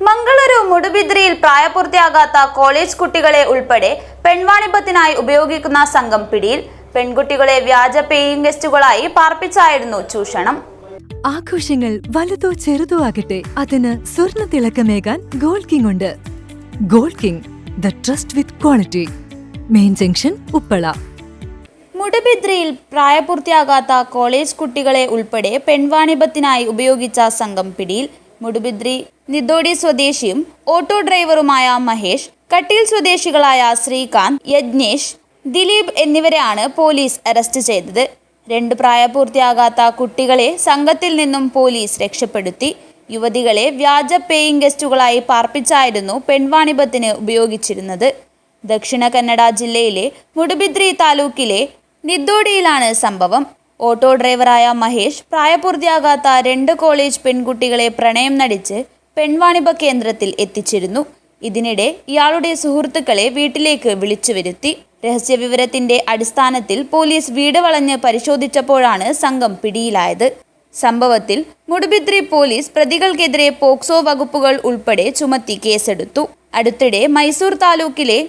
മംഗളൂരു മുടുബിദ്രിയിൽ പ്രായപൂർത്തിയാകാത്ത കോളേജ് കുട്ടികളെ ഉൾപ്പെടെ പെൺവാണിഭത്തിനായി ഉപയോഗിക്കുന്ന സംഘം പിടിയിൽ. പെൺകുട്ടികളെ വ്യാജ പേയിങ് ഗസ്റ്റുകളായി പാർപ്പിച്ചായിരുന്നു ചൂഷണം. ആഘോഷങ്ങൾ വലുതോ ചെറുതോ ആകട്ടെ, അതിന് സ്വർണ്ണ തിളക്കമേകാൻ ഗോൾഡ് കിങ് ഉണ്ട്. Gold king, the trust with quality. Main junction, Uppala. മുടുബിദ്രിയിൽ പ്രായപൂർത്തിയാകാത്ത കോളേജ് കുട്ടികളെ ഉൾപ്പെടെ പെൺവാണിഭത്തിനായി ഉപയോഗിച്ച സംഘം പിടിയിൽ. മുടുബിദ്രി നിദോടി സ്വദേശിയും ഓട്ടോ ഡ്രൈവറുമായ മഹേഷ്, കട്ടീൽ സ്വദേശികളായ ശ്രീകാന്ത്, യജ്ഞേഷ്, ദിലീപ് എന്നിവരെയാണ് പോലീസ് അറസ്റ്റ് ചെയ്തത്. 2 പ്രായപൂർത്തിയാകാത്ത കുട്ടികളെ സംഘത്തിൽ നിന്നും പോലീസ് രക്ഷപ്പെടുത്തി. യുവതികളെ വ്യാജ പേയിങ് ഗസ്റ്റുകളായി പാർപ്പിച്ചായിരുന്നു പെൺവാണിഭത്തിന് ഉപയോഗിച്ചിരുന്നത്. ദക്ഷിണ കന്നഡ ജില്ലയിലെ മുടുബിദ്രി താലൂക്കിലെ നിദോടിയിലാണ് സംഭവം. ഓട്ടോ ഡ്രൈവറായ മഹേഷ് പ്രായപൂർത്തിയാകാത്ത 2 കോളേജ് പെൺകുട്ടികളെ പ്രണയം നടിച്ച് പെൺവാണിഭ കേന്ദ്രത്തിൽ എത്തിച്ചിരുന്നു. ഇതിനിടെ ഇയാളുടെ സുഹൃത്തുക്കളെ വീട്ടിലേക്ക് വിളിച്ചു വരുത്തി. രഹസ്യവിവരത്തിന്റെ അടിസ്ഥാനത്തിൽ പോലീസ് വീട് വളഞ്ഞ് പരിശോധിച്ചപ്പോഴാണ് സംഘം പിടിയിലായത്. സംഭവത്തിൽ മുടുബിദ്രി പോലീസ് പ്രതികൾക്കെതിരെ പോക്സോ വകുപ്പുകൾ ഉൾപ്പെടെ ചുമത്തി കേസെടുത്തു. അടുത്തിടെ മൈസൂർ താലൂക്കിലെ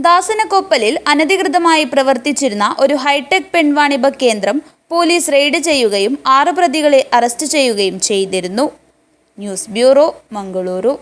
ദാസനക്കൊപ്പലിൽ അനധികൃതമായി പ്രവർത്തിച്ചിരുന്ന ഒരു ഹൈടെക് പെൺവാണിഭ കേന്ദ്രം പോലീസ് റെയ്ഡ് ചെയ്യുകയും 6 പ്രതികളെ അറസ്റ്റ് ചെയ്യുകയും ചെയ്തിരുന്നു. News bureau, Mangaluru.